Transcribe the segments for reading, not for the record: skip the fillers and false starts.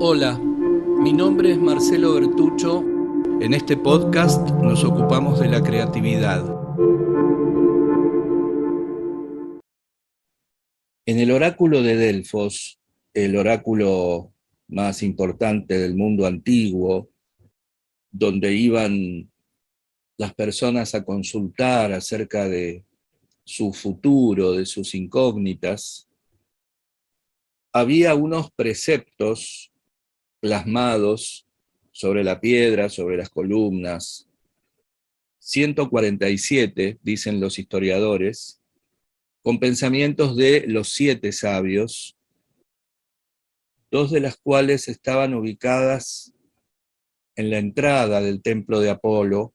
Hola, mi nombre es Marcelo Bertuccio. En este podcast nos ocupamos de la creatividad. En el oráculo de Delfos, el oráculo más importante del mundo antiguo, donde iban las personas a consultar acerca de su futuro, de sus incógnitas, había unos preceptos plasmados sobre la piedra, sobre las columnas. 147, dicen los historiadores, con pensamientos de los 7 sabios, 2 de las cuales estaban ubicadas en la entrada del templo de Apolo,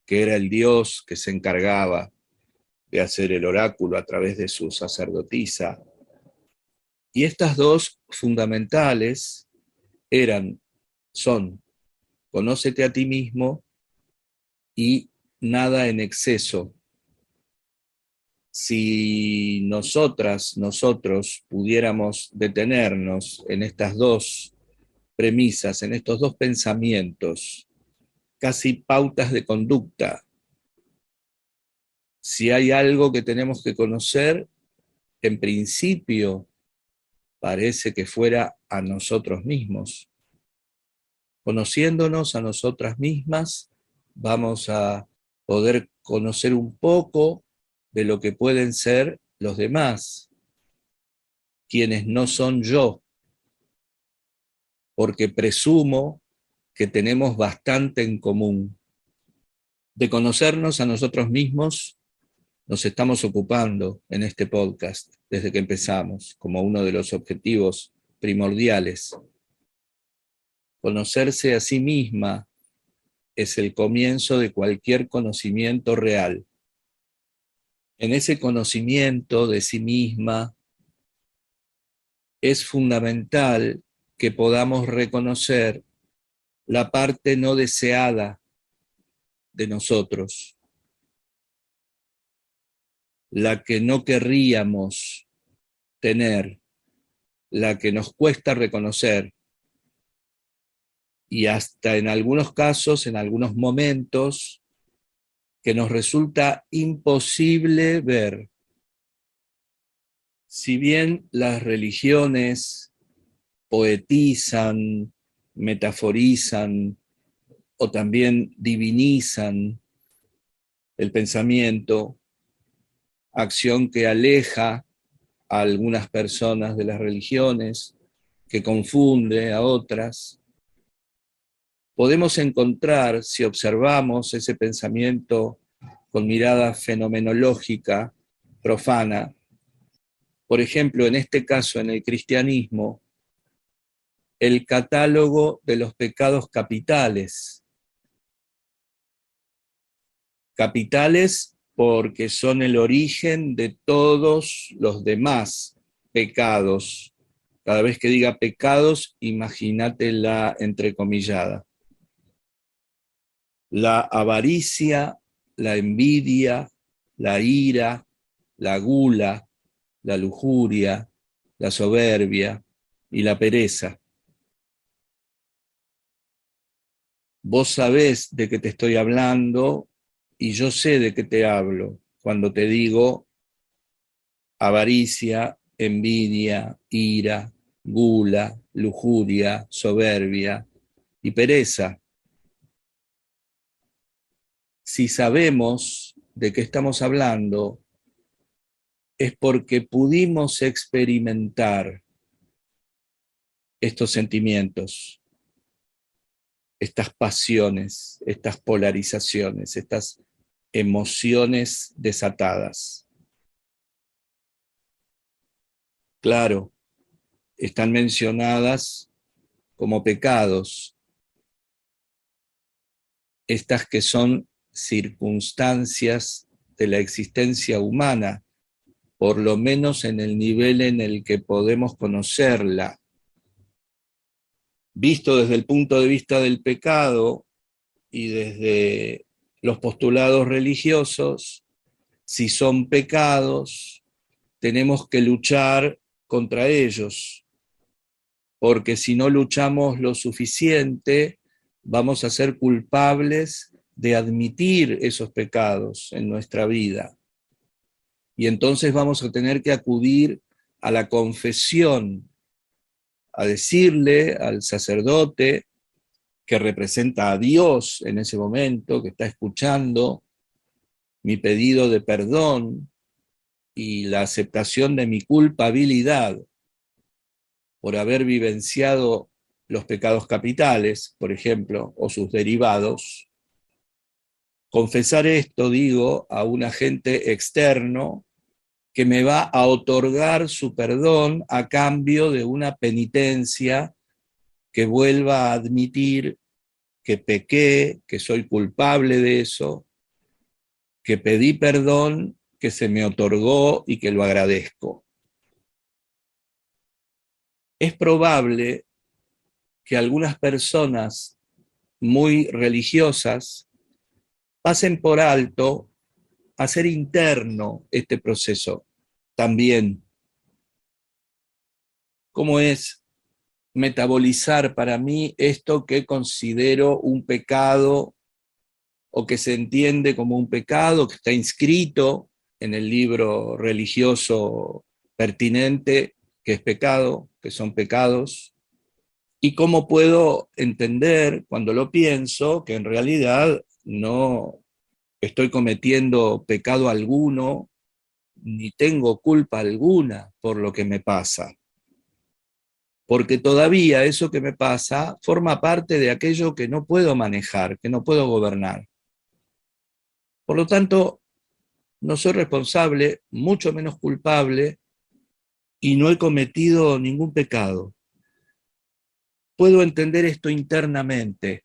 que era el dios que se encargaba de hacer el oráculo a través de su sacerdotisa. Y estas 2 fundamentales son, conócete a ti mismo y nada en exceso. Si nosotros pudiéramos detenernos en estas 2 premisas, en estos 2 pensamientos, casi pautas de conducta, si hay algo que tenemos que conocer, en principio parece que fuera a nosotros mismos. Conociéndonos a nosotras mismas, vamos a poder conocer un poco de lo que pueden ser los demás, quienes no son yo, porque presumo que tenemos bastante en común. De conocernos a nosotros mismos nos estamos ocupando en este podcast desde que empezamos, como uno de los objetivos primordiales. Conocerse a sí misma es el comienzo de cualquier conocimiento real. En ese conocimiento de sí misma es fundamental que podamos reconocer la parte no deseada de nosotros, la que no querríamos tener, la que nos cuesta reconocer y hasta en algunos casos, en algunos momentos, que nos resulta imposible ver. Si bien las religiones poetizan, metaforizan o también divinizan el pensamiento, acción que aleja a algunas personas de las religiones, que confunde a otras, podemos encontrar, si observamos ese pensamiento con mirada fenomenológica, profana, por ejemplo, en este caso, en el cristianismo, el catálogo de los pecados capitales. Capitales porque son el origen de todos los demás pecados. Cada vez que diga pecados, imagínate la entrecomillada. La avaricia, la envidia, la ira, la gula, la lujuria, la soberbia y la pereza. Vos sabés de qué te estoy hablando y yo sé de qué te hablo cuando te digo avaricia, envidia, ira, gula, lujuria, soberbia y pereza. Si sabemos de qué estamos hablando, es porque pudimos experimentar estos sentimientos, estas pasiones, estas polarizaciones, estas emociones desatadas. Claro, están mencionadas como pecados, estas que son circunstancias de la existencia humana, por lo menos en el nivel en el que podemos conocerla. Visto desde el punto de vista del pecado y desde los postulados religiosos, si son pecados, tenemos que luchar contra ellos. porque si no luchamos lo suficiente, vamos a ser culpables de admitir esos pecados en nuestra vida. Y entonces vamos a tener que acudir a la confesión, a decirle al sacerdote que representa a Dios en ese momento, que está escuchando mi pedido de perdón y la aceptación de mi culpabilidad por haber vivenciado los pecados capitales, por ejemplo, o sus derivados. Confesar esto, digo, a un agente externo que me va a otorgar su perdón a cambio de una penitencia que vuelva a admitir que pequé, que soy culpable de eso, que pedí perdón, que se me otorgó y que lo agradezco. Es probable que algunas personas muy religiosas pasen por alto hacer interno este proceso también. ¿Cómo es metabolizar para mí esto que considero un pecado o que se entiende como un pecado, que está inscrito en el libro religioso pertinente, que es pecado, que son pecados? ¿Y cómo puedo entender, cuando lo pienso, que en realidad no estoy cometiendo pecado alguno, ni tengo culpa alguna por lo que me pasa? Porque todavía eso que me pasa forma parte de aquello que no puedo manejar, que no puedo gobernar. Por lo tanto, no soy responsable, mucho menos culpable, y no he cometido ningún pecado. Puedo entender esto internamente,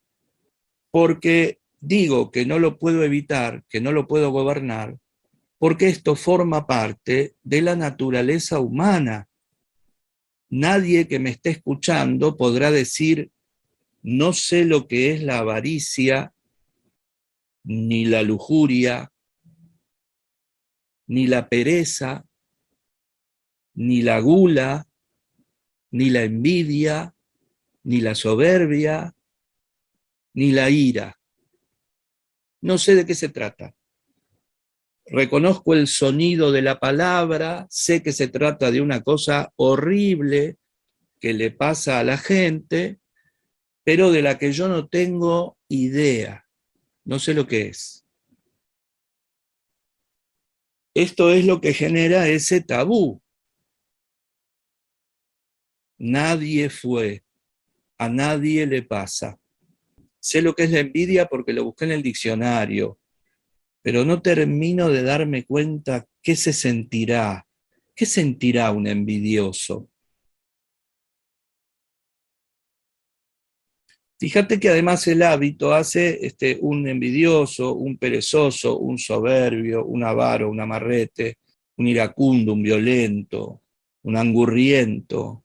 porque digo que no lo puedo evitar, que no lo puedo gobernar, porque esto forma parte de la naturaleza humana. Nadie que me esté escuchando podrá decir, no sé lo que es la avaricia, ni la lujuria, ni la pereza, ni la gula, ni la envidia, ni la soberbia, ni la ira. No sé de qué se trata. Reconozco el sonido de la palabra, sé que se trata de una cosa horrible que le pasa a la gente, pero de la que yo no tengo idea, no sé lo que es. Esto es lo que genera ese tabú. Nadie fue, a nadie le pasa. Sé lo que es la envidia porque lo busqué en el diccionario, pero no termino de darme cuenta qué se sentirá. ¿Qué sentirá un envidioso? Fíjate que además el hábito hace un envidioso, un perezoso, un soberbio, un avaro, un amarrete, un iracundo, un violento, un angurriento.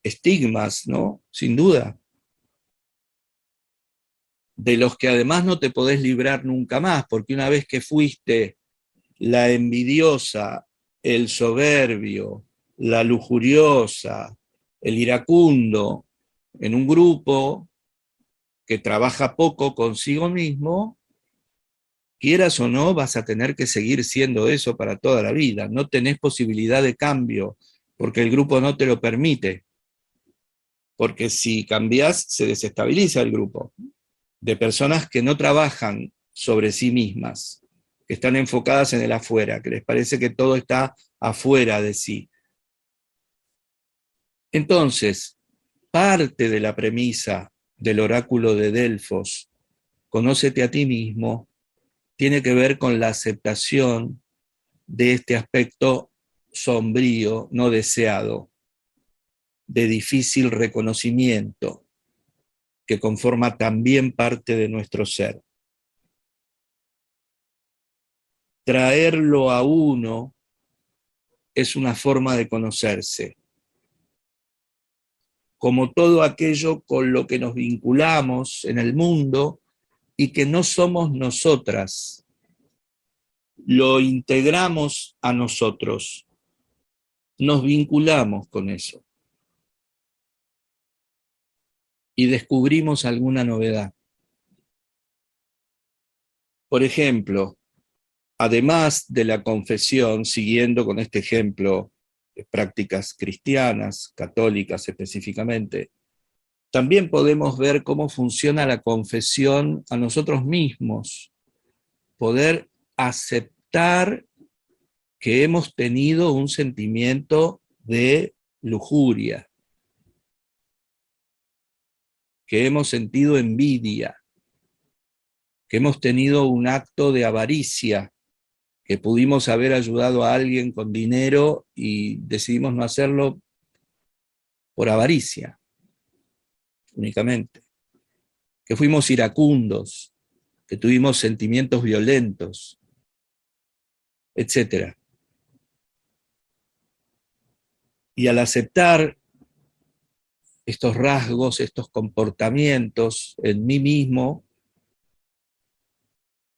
Estigmas, ¿no? Sin duda. De los que además no te podés librar nunca más, porque una vez que fuiste la envidiosa, el soberbio, la lujuriosa, el iracundo, en un grupo que trabaja poco consigo mismo, quieras o no, vas a tener que seguir siendo eso para toda la vida. No tenés posibilidad de cambio, porque el grupo no te lo permite. Porque si cambiás, se desestabiliza el grupo de personas que no trabajan sobre sí mismas, que están enfocadas en el afuera, que les parece que todo está afuera de sí. Entonces, parte de la premisa del oráculo de Delfos, conócete a ti mismo, tiene que ver con la aceptación de este aspecto sombrío, no deseado, de difícil reconocimiento, que conforma también parte de nuestro ser. Traerlo a uno es una forma de conocerse. Como todo aquello con lo que nos vinculamos en el mundo y que no somos nosotras, lo integramos a nosotros. nos vinculamos con eso y descubrimos alguna novedad. Por ejemplo, además de la confesión, siguiendo con este ejemplo de prácticas cristianas, católicas específicamente, también podemos ver cómo funciona la confesión a nosotros mismos, poder aceptar que hemos tenido un sentimiento de lujuria, que hemos sentido envidia, que hemos tenido un acto de avaricia, que pudimos haber ayudado a alguien con dinero y decidimos no hacerlo por avaricia únicamente, que fuimos iracundos, que tuvimos sentimientos violentos, etc. Y al aceptar estos rasgos, estos comportamientos en mí mismo,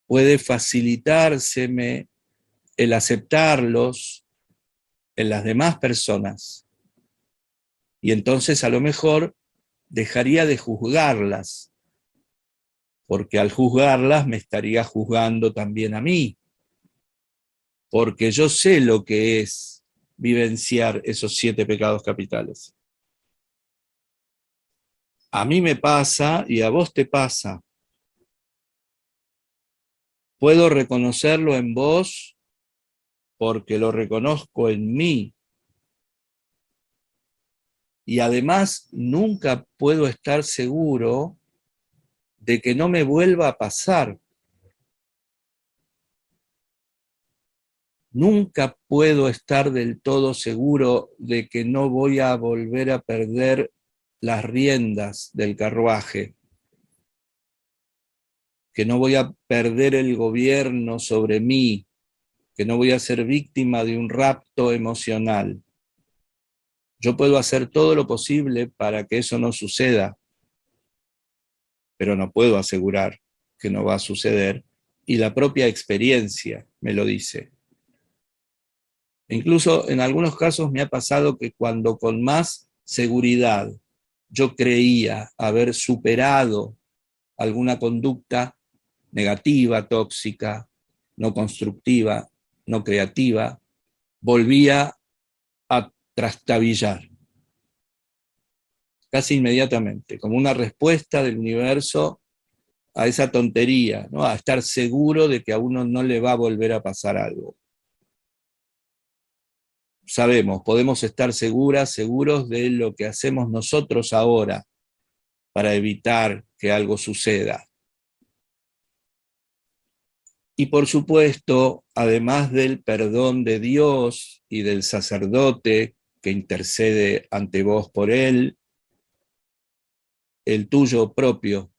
puede facilitárseme el aceptarlos en las demás personas. Y entonces a lo mejor dejaría de juzgarlas, porque al juzgarlas me estaría juzgando también a mí, porque yo sé lo que es vivenciar esos 7 pecados capitales. A mí me pasa y a vos te pasa. Puedo reconocerlo en vos porque lo reconozco en mí. Y además nunca puedo estar seguro de que no me vuelva a pasar. Nunca puedo estar del todo seguro de que no voy a volver a perder las riendas del carruaje, que no voy a perder el gobierno sobre mí, que no voy a ser víctima de un rapto emocional. Yo puedo hacer todo lo posible para que eso no suceda, pero no puedo asegurar que no va a suceder, y la propia experiencia me lo dice. Incluso en algunos casos me ha pasado que cuando con más seguridad yo creía haber superado alguna conducta negativa, tóxica, no constructiva, no creativa, volvía a trastabillar casi inmediatamente, como una respuesta del universo a esa tontería, ¿no? A estar seguro de que a uno no le va a volver a pasar algo. Sabemos, podemos estar seguros de lo que hacemos nosotros ahora para evitar que algo suceda. Y por supuesto, además del perdón de Dios y del sacerdote que intercede ante vos por él, el tuyo propio,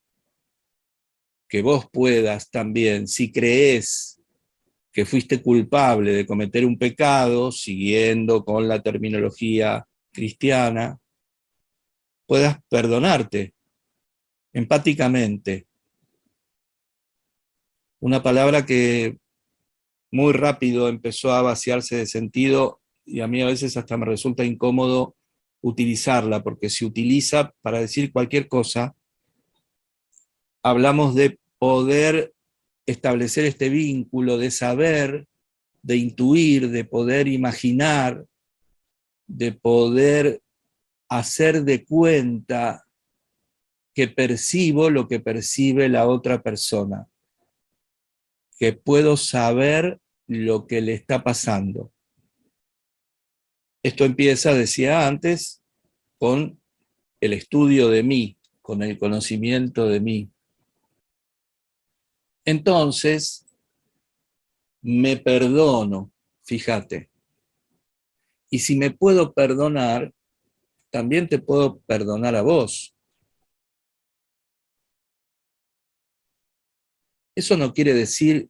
que vos puedas también, si crees que fuiste culpable de cometer un pecado, siguiendo con la terminología cristiana, puedas perdonarte empáticamente. Una palabra que muy rápido empezó a vaciarse de sentido y a mí a veces hasta me resulta incómodo utilizarla, porque se utiliza para decir cualquier cosa. Hablamos de poder establecer este vínculo, de saber, de intuir, de poder imaginar, de poder hacer de cuenta que percibo lo que percibe la otra persona, que puedo saber lo que le está pasando. Esto empieza, decía antes, con el estudio de mí, con el conocimiento de mí. Entonces, me perdono, fíjate. Y si me puedo perdonar, también te puedo perdonar a vos. Eso no quiere decir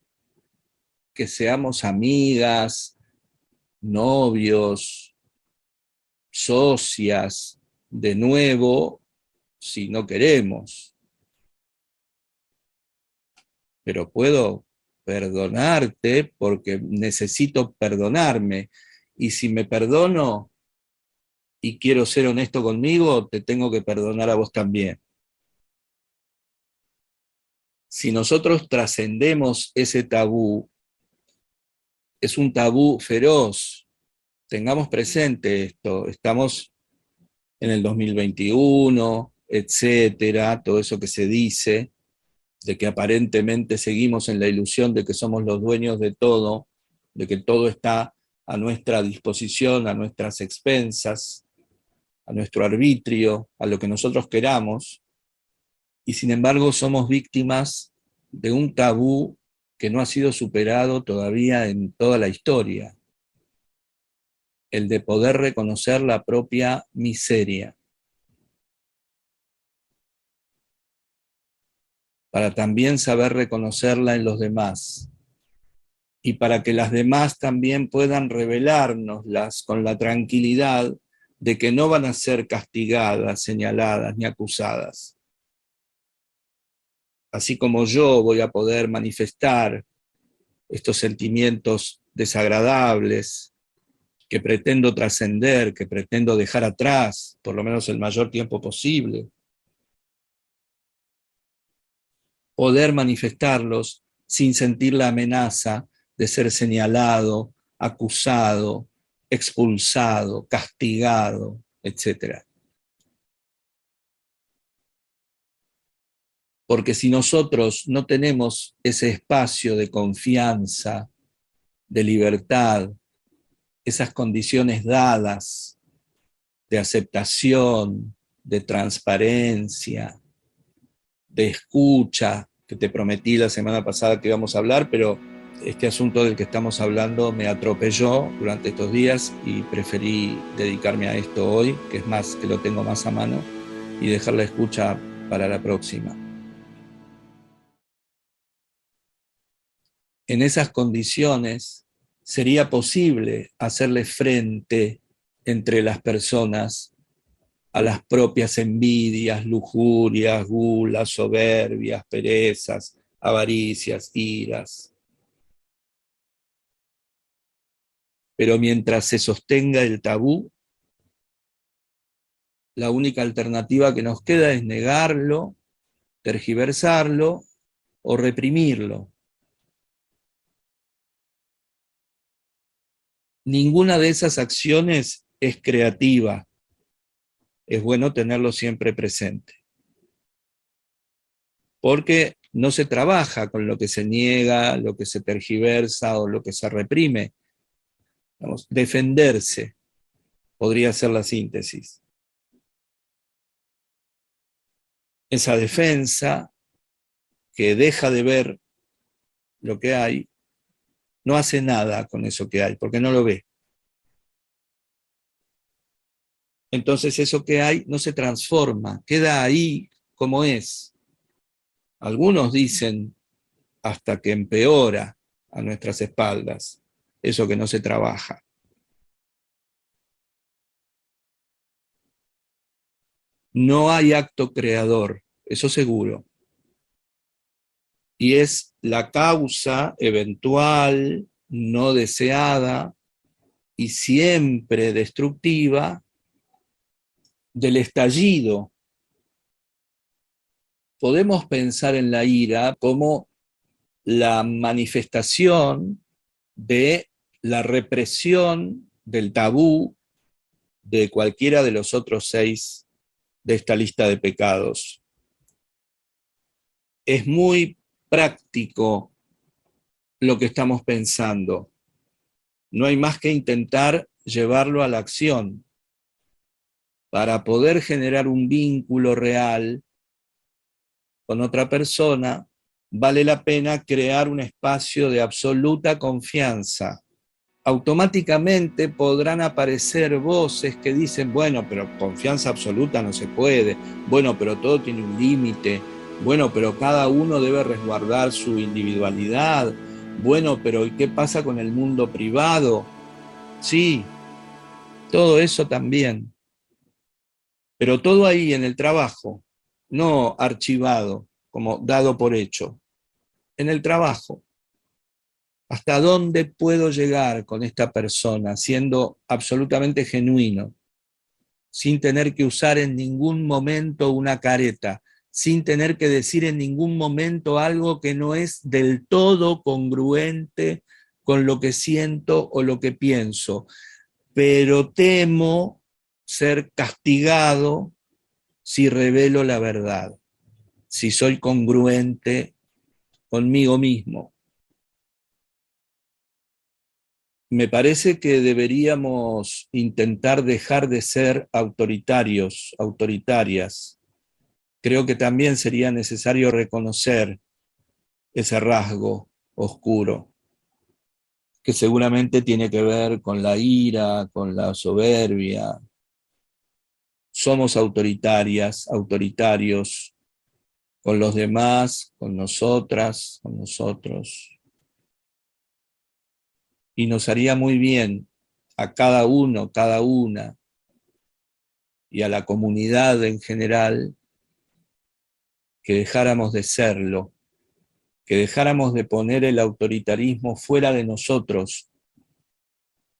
que seamos amigas, novios, socias, de nuevo, si no queremos. Pero puedo perdonarte porque necesito perdonarme. y si me perdono y quiero ser honesto conmigo, te tengo que perdonar a vos también. Si nosotros trascendemos ese tabú, es un tabú feroz. Tengamos presente esto, estamos en el 2021, etcétera, todo eso que se dice, de que aparentemente seguimos en la ilusión de que somos los dueños de todo, de que todo está a nuestra disposición, a nuestras expensas, a nuestro arbitrio, a lo que nosotros queramos, y sin embargo somos víctimas de un tabú que no ha sido superado todavía en toda la historia, el de poder reconocer la propia miseria, para también saber reconocerla en los demás, y para que las demás también puedan revelárnoslas con la tranquilidad de que no van a ser castigadas, señaladas ni acusadas. Así como yo voy a poder manifestar estos sentimientos desagradables que pretendo trascender, que pretendo dejar atrás, por lo menos el mayor tiempo posible, poder manifestarlos sin sentir la amenaza de ser señalado, acusado, expulsado, castigado, etc. Porque si nosotros no tenemos ese espacio de confianza, de libertad, esas condiciones dadas de aceptación, de transparencia, de escucha, que te prometí la semana pasada que íbamos a hablar, pero este asunto del que estamos hablando me atropelló durante estos días y preferí dedicarme a esto hoy, que es más, que lo tengo más a mano, y dejar la escucha para la próxima. En esas condiciones sería posible hacerle frente entre las personas a las propias envidias, lujurias, gulas, soberbias, perezas, avaricias, iras. Pero mientras se sostenga el tabú, la única alternativa que nos queda es negarlo, tergiversarlo o reprimirlo. Ninguna de esas acciones es creativa. Es bueno tenerlo siempre presente. Porque no se trabaja con lo que se niega, lo que se tergiversa o lo que se reprime. Vamos, defenderse podría ser la síntesis. Esa defensa que deja de ver lo que hay, no hace nada con eso que hay, porque no lo ve. Entonces eso que hay no se transforma, queda ahí como es. Algunos dicen hasta que empeora a nuestras espaldas, eso que no se trabaja. No hay acto creador, eso seguro. Y es la causa eventual, no deseada y siempre destructiva del estallido. Podemos pensar en la ira como la manifestación de la represión del tabú de cualquiera de los otros 6 de esta lista de pecados. Es muy práctico lo que estamos pensando. No hay más que intentar llevarlo a la acción. Para poder generar un vínculo real con otra persona, vale la pena crear un espacio de absoluta confianza. Automáticamente podrán aparecer voces que dicen, bueno, pero confianza absoluta no se puede, bueno, pero todo tiene un límite, bueno, pero cada uno debe resguardar su individualidad, bueno, pero ¿y qué pasa con el mundo privado? Sí, todo eso también, pero todo ahí en el trabajo, no archivado, como dado por hecho, en el trabajo. ¿Hasta dónde puedo llegar con esta persona siendo absolutamente genuino, sin tener que usar en ningún momento una careta, sin tener que decir en ningún momento algo que no es del todo congruente con lo que siento o lo que pienso? Pero temo ser castigado si revelo la verdad, si soy congruente conmigo mismo. Me parece que deberíamos intentar dejar de ser autoritarios, autoritarias. Creo que también sería necesario reconocer ese rasgo oscuro, que seguramente tiene que ver con la ira, con la soberbia. Somos autoritarias, autoritarios con los demás, con nosotras, con nosotros. Y nos haría muy bien a cada uno, cada una, y a la comunidad en general, que dejáramos de serlo, que dejáramos de poner el autoritarismo fuera de nosotros,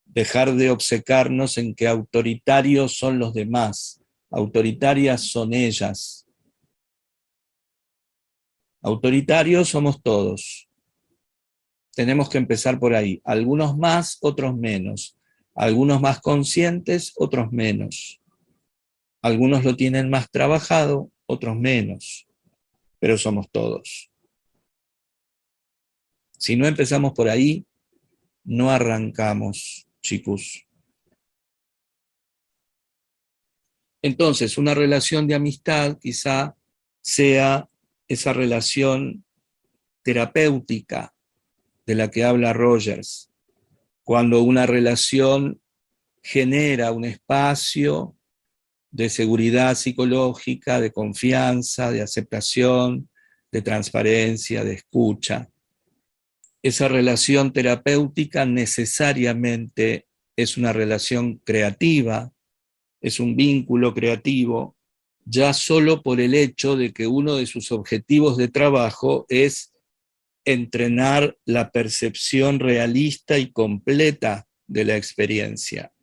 dejar de obcecarnos en que autoritarios son los demás, autoritarias son ellas. Autoritarios somos todos. Tenemos que empezar por ahí. Algunos más, otros menos. Algunos más conscientes, otros menos. Algunos lo tienen más trabajado, otros menos. Pero somos todos. Si no empezamos por ahí, no arrancamos, chicos. Entonces, una relación de amistad quizá sea esa relación terapéutica de la que habla Rogers, cuando una relación genera un espacio de seguridad psicológica, de confianza, de aceptación, de transparencia, de escucha. Esa relación terapéutica necesariamente es una relación creativa, es un vínculo creativo, ya solo por el hecho de que uno de sus objetivos de trabajo es entrenar la percepción realista y completa de la experiencia.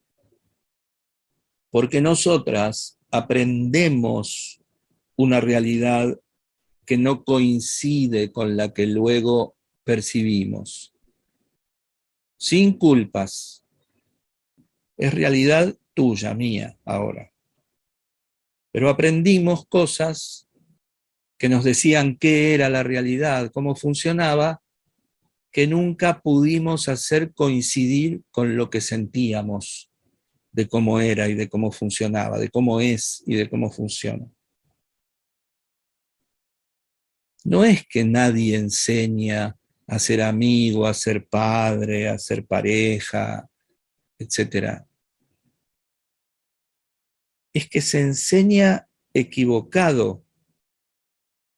Porque nosotras aprendemos una realidad que no coincide con la que luego percibimos, sin culpas. Es realidad tuya, mía, ahora. Pero aprendimos cosas que nos decían qué era la realidad, cómo funcionaba, que nunca pudimos hacer coincidir con lo que sentíamos de cómo era y de cómo funcionaba, de cómo es y de cómo funciona. No es que nadie enseña a ser amigo, a ser padre, a ser pareja, etc. Es que se enseña equivocado.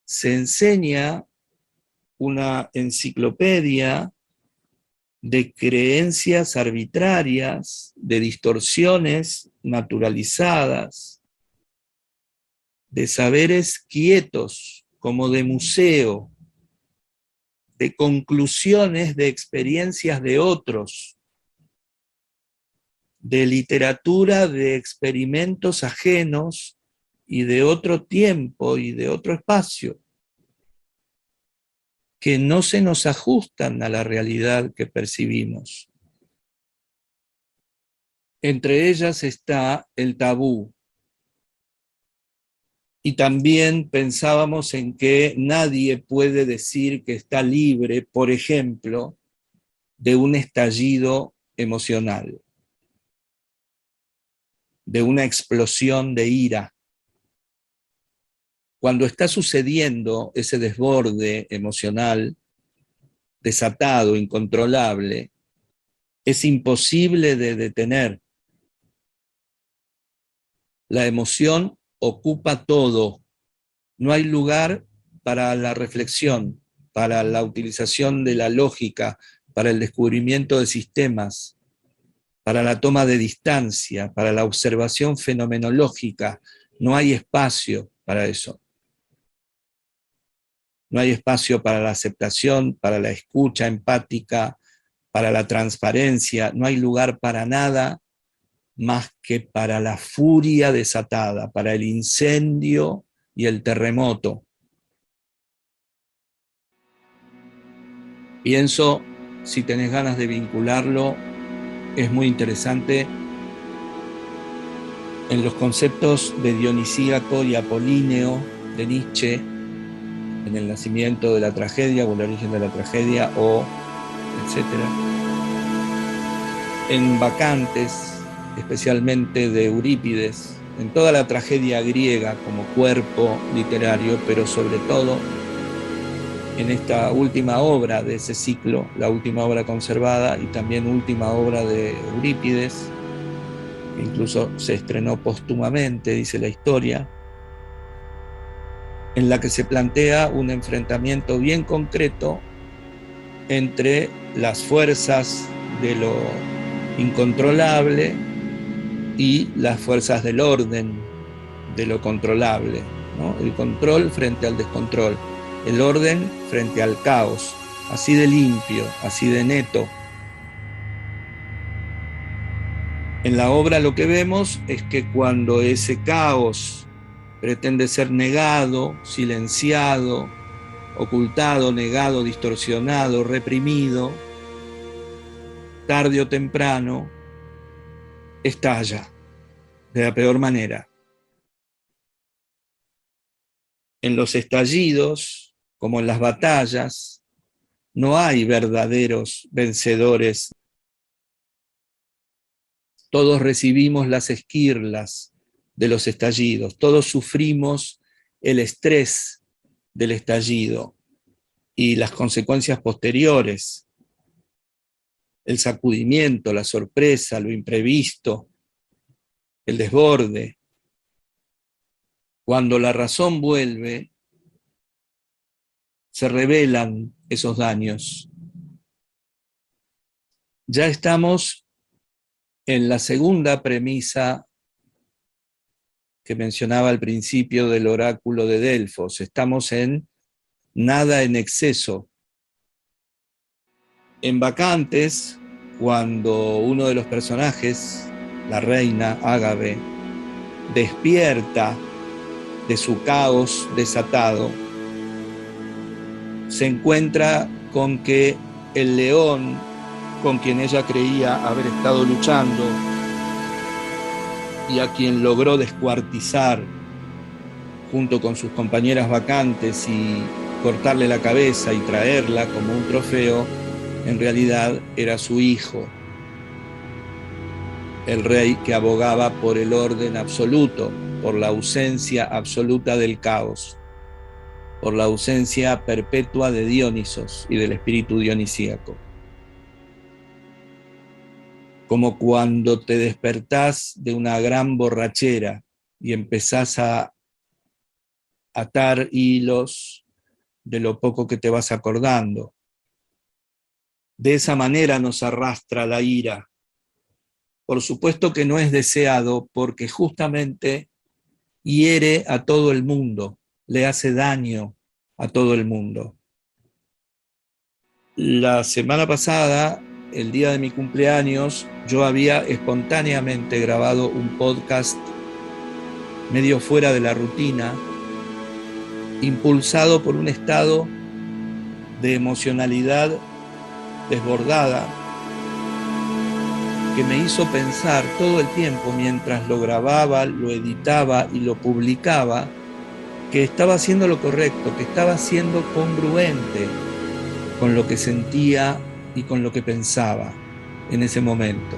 Se enseña una enciclopedia de creencias arbitrarias, de distorsiones naturalizadas, de saberes quietos, como de museo, de conclusiones de experiencias de otros, de literatura de experimentos ajenos y de otro tiempo y de otro espacio, que no se nos ajustan a la realidad que percibimos. Entre ellas está el tabú. Y también pensábamos en que nadie puede decir que está libre, por ejemplo, de un estallido emocional, de una explosión de ira. Cuando está sucediendo ese desborde emocional desatado, incontrolable, es imposible de detener. La emoción ocupa todo. No hay lugar para la reflexión, para la utilización de la lógica, para el descubrimiento de sistemas, para la toma de distancia, para la observación fenomenológica. No hay espacio para eso. No hay espacio para la aceptación, para la escucha empática, para la transparencia, no hay lugar para nada más que para la furia desatada, para el incendio y el terremoto. Pienso, si tenés ganas de vincularlo, es muy interesante en los conceptos de Dionisíaco y Apolíneo de Nietzsche, en el nacimiento de la tragedia o el origen de la tragedia, o etcétera. En Bacantes, especialmente de Eurípides, en toda la tragedia griega como cuerpo literario, pero sobre todo en esta última obra de ese ciclo, la última obra conservada y también última obra de Eurípides, que incluso se estrenó póstumamente, dice la historia, en la que se plantea un enfrentamiento bien concreto entre las fuerzas de lo incontrolable y las fuerzas del orden de lo controlable, ¿no? El control frente al descontrol, el orden frente al caos, así de limpio, así de neto. En la obra lo que vemos es que cuando ese caos pretende ser negado, silenciado, ocultado, negado, distorsionado, reprimido, tarde o temprano, estalla de la peor manera. En los estallidos, como en las batallas, no hay verdaderos vencedores. Todos recibimos las esquirlas de los estallidos, todos sufrimos el estrés del estallido y las consecuencias posteriores, el sacudimiento, la sorpresa, lo imprevisto, el desborde. Cuando la razón vuelve, se revelan esos daños. Ya estamos en la segunda premisa que mencionaba al principio del oráculo de Delfos. Estamos en nada en exceso. En Bacantes, cuando uno de los personajes, la reina Ágave, despierta de su caos desatado, se encuentra con que el león con quien ella creía haber estado luchando y a quien logró descuartizar junto con sus compañeras bacantes y cortarle la cabeza y traerla como un trofeo, en realidad era su hijo, el rey que abogaba por el orden absoluto, por la ausencia absoluta del caos, por la ausencia perpetua de Dionisos y del espíritu dionisíaco. Como cuando te despertás de una gran borrachera y empezás a atar hilos de lo poco que te vas acordando. De esa manera nos arrastra la ira. Por supuesto que no es deseado porque justamente hiere a todo el mundo, le hace daño a todo el mundo. La semana pasada, el día de mi cumpleaños, yo había espontáneamente grabado un podcast medio fuera de la rutina, impulsado por un estado de emocionalidad desbordada que me hizo pensar todo el tiempo mientras lo grababa, lo editaba y lo publicaba, que estaba haciendo lo correcto, que estaba siendo congruente con lo que sentía y con lo que pensaba en ese momento.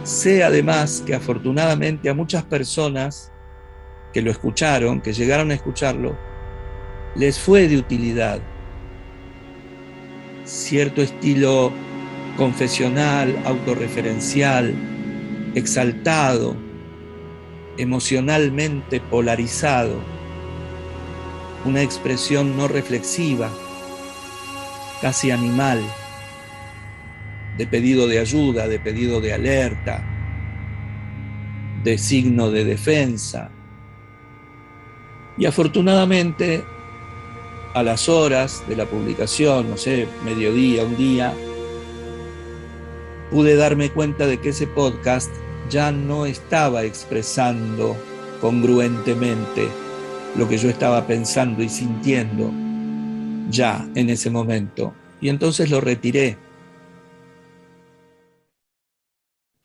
Sé además que afortunadamente a muchas personas que lo escucharon, que llegaron a escucharlo, les fue de utilidad cierto estilo confesional, autorreferencial, exaltado, emocionalmente polarizado, una expresión no reflexiva, casi animal, de pedido de ayuda, de pedido de alerta, de signo de defensa. Y afortunadamente a las horas de la publicación, no sé, mediodía, un día, pude darme cuenta de que ese podcast ya no estaba expresando congruentemente lo que yo estaba pensando y sintiendo ya en ese momento. Y entonces lo retiré.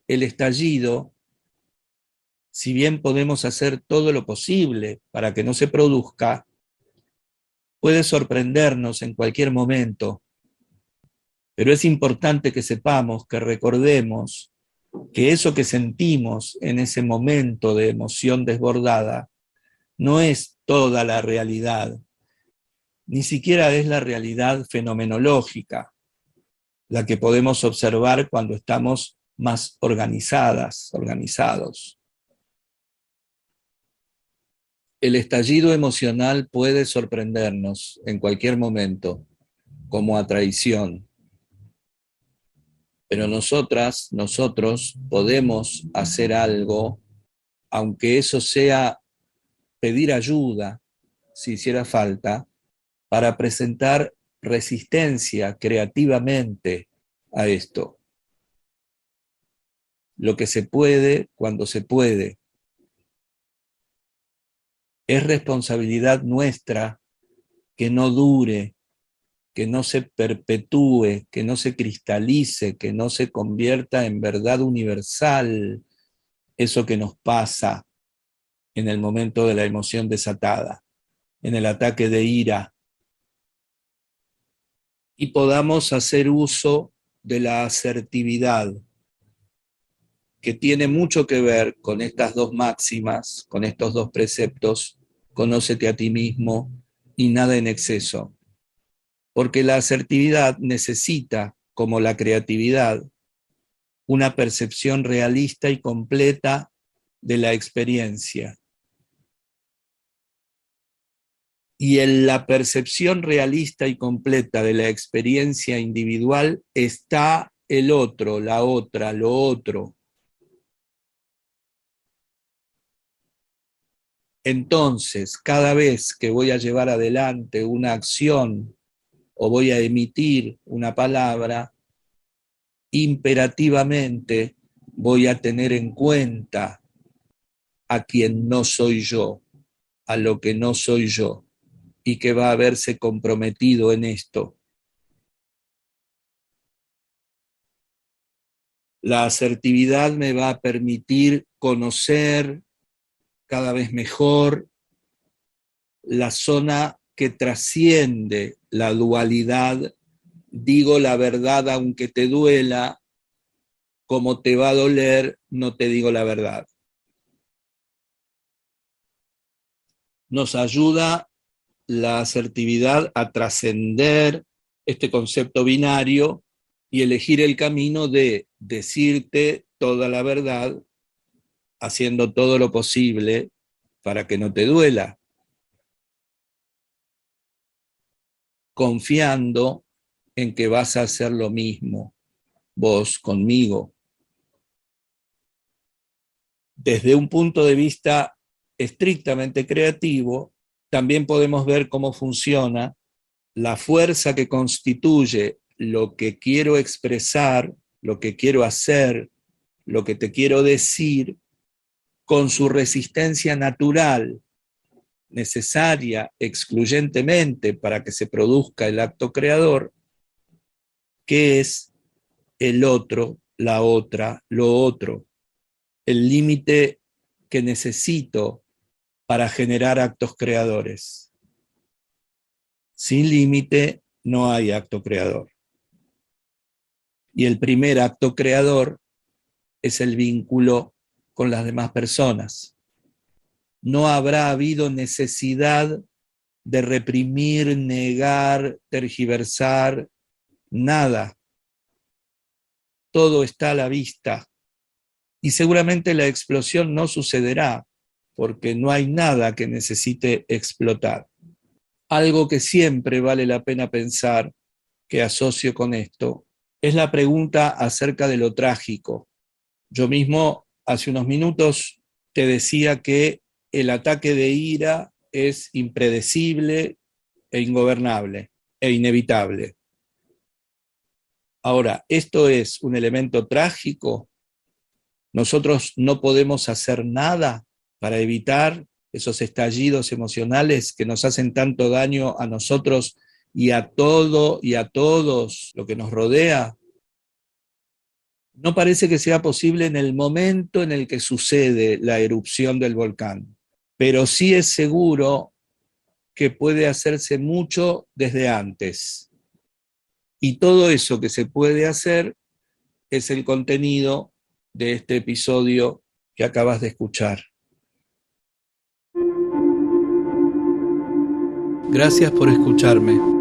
El estallido, si bien podemos hacer todo lo posible para que no se produzca, puede sorprendernos en cualquier momento. Pero es importante que sepamos, que recordemos que eso que sentimos en ese momento de emoción desbordada no es toda la realidad, ni siquiera es la realidad fenomenológica, la que podemos observar cuando estamos más organizados. El estallido emocional puede sorprendernos en cualquier momento, como a traición. Pero nosotros podemos hacer algo, aunque eso sea pedir ayuda, si hiciera falta, para presentar resistencia creativamente a esto. Lo que se puede cuando se puede. Es responsabilidad nuestra que no dure, que no se perpetúe, que no se cristalice, que no se convierta en verdad universal eso que nos pasa en el momento de la emoción desatada, en el ataque de ira, y podamos hacer uso de la asertividad, que tiene mucho que ver con estas dos máximas, con estos dos preceptos: conócete a ti mismo y nada en exceso. Porque la asertividad necesita, como la creatividad, una percepción realista y completa de la experiencia. Y en la percepción realista y completa de la experiencia individual está el otro, la otra, lo otro. Entonces, cada vez que voy a llevar adelante una acción o voy a emitir una palabra, imperativamente voy a tener en cuenta a quien no soy yo, a lo que no soy yo, y que va a haberse comprometido en esto. La asertividad me va a permitir conocer cada vez mejor la zona que trasciende la dualidad. Digo la verdad aunque te duela, como te va a doler, no te digo la verdad. Nos ayuda la asertividad a trascender este concepto binario y elegir el camino de decirte toda la verdad, haciendo todo lo posible para que no te duela, confiando en que vas a hacer lo mismo vos conmigo. Desde un punto de vista estrictamente creativo, también podemos ver cómo funciona la fuerza que constituye lo que quiero expresar, lo que quiero hacer, lo que te quiero decir, con su resistencia natural, necesaria excluyentemente para que se produzca el acto creador, que es el otro, la otra, lo otro, el límite que necesito para generar actos creadores. Sin límite no hay acto creador. Y el primer acto creador es el vínculo con las demás personas. No habrá habido necesidad de reprimir, negar, tergiversar, nada. Todo está a la vista. Y seguramente la explosión no sucederá, porque no hay nada que necesite explotar. Algo que siempre vale la pena pensar, que asocio con esto, es la pregunta acerca de lo trágico. Yo mismo hace unos minutos te decía que el ataque de ira es impredecible, e ingobernable e inevitable. Ahora, ¿esto es un elemento trágico? ¿Nosotros no podemos hacer nada para evitar esos estallidos emocionales que nos hacen tanto daño a nosotros y a todo y a todos lo que nos rodea? No parece que sea posible en el momento en el que sucede la erupción del volcán, pero sí es seguro que puede hacerse mucho desde antes. Y todo eso que se puede hacer es el contenido de este episodio que acabas de escuchar. Gracias por escucharme.